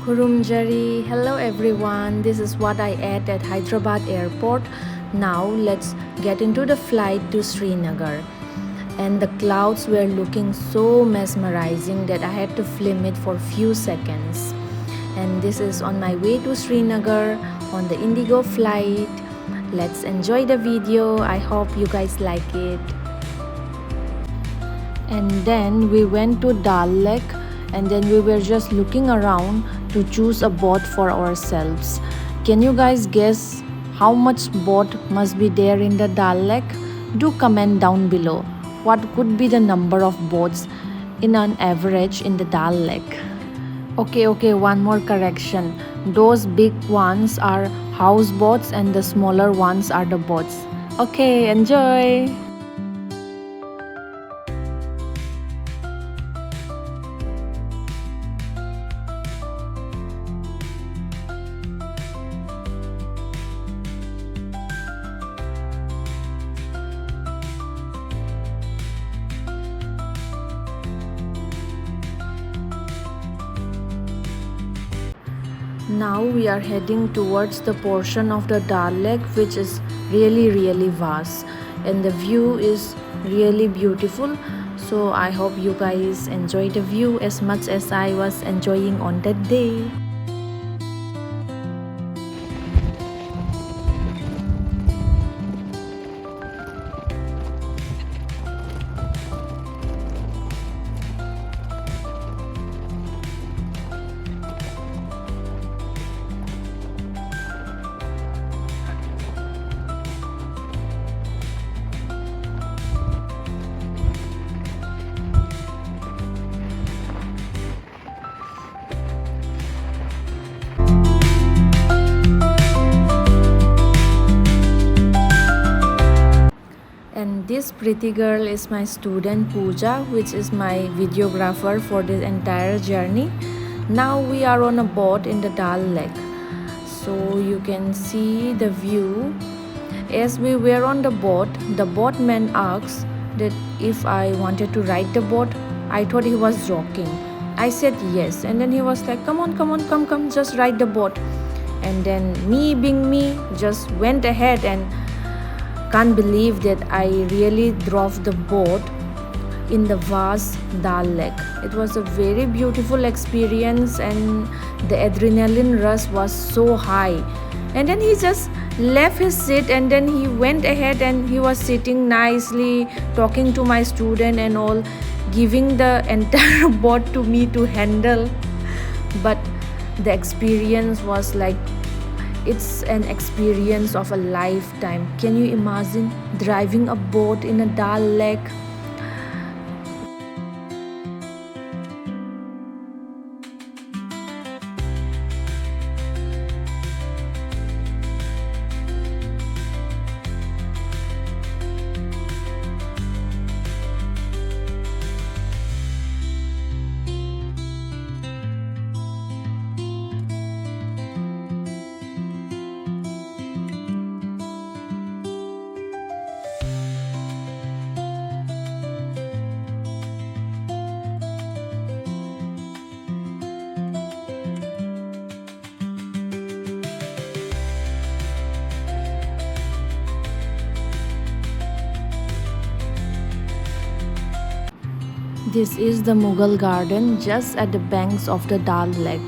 Kurumjari, hello everyone. This is what I ate at Hyderabad airport. Now let's get into the flight to Srinagar. And the clouds were looking so mesmerizing that I had to film it for few seconds. And this is on my way to Srinagar on the Indigo flight. Let's enjoy the video. I hope you guys like it. And then we went to Dal Lake, and then we were just looking around to choose a boat for ourselves. Can you guys guess how much boat must be there in the Dal Lake? Do comment down below. What could be the number of boats in an average in the Dal Lake? Okay, one more correction. Those big ones are houseboats and the smaller ones are the boats. Okay, enjoy! Now we are heading towards the portion of the Dal Lake which is really vast, and the view is really beautiful. So I hope you guys enjoy the view as much as I was enjoying on that day. And this pretty girl is my student Pooja, which is my videographer for this entire journey. Now we are on a boat in the Dal Lake, so you can see the view. As we were on the boatman asked that if I wanted to ride the boat. I thought he was joking. I said yes, and then he was like, come on, come, just ride the boat. And then me being me just went ahead, and can't believe that I really drove the boat in the vast Dal Lake. It was a very beautiful experience, and the adrenaline rush was so high. And then he just left his seat, and then he went ahead and he was sitting nicely, talking to my student and all, giving the entire boat to me to handle. But the experience was like, it's an experience of a lifetime. Can you imagine driving a boat in a Dal Lake? This is the Mughal garden just at the banks of the Dal Lake.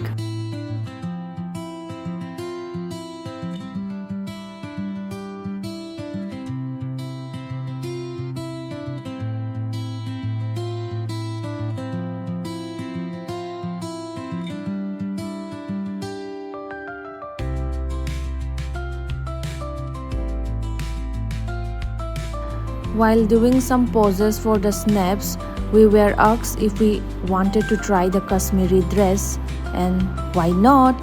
While doing some poses for the snaps, we were asked if we wanted to try the Kashmiri dress, and why not?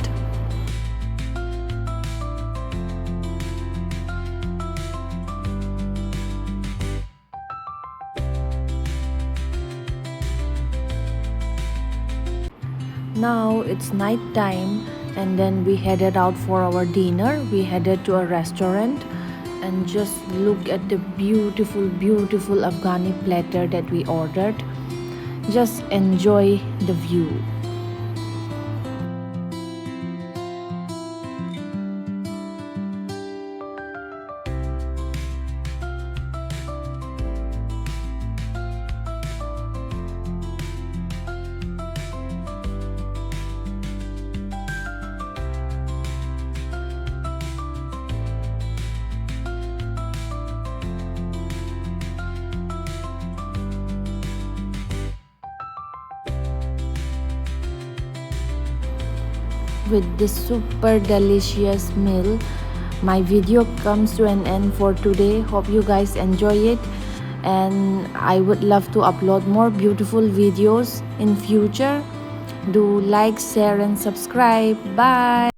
Now it's night time, and then we headed out for our dinner. We headed to a restaurant, and just look at the beautiful Afghani platter that we ordered. Just enjoy the view. with this super delicious meal, my video comes to an end for today. Hope you guys enjoy it, and I would love to upload more beautiful videos in future. Do like, share and subscribe. Bye.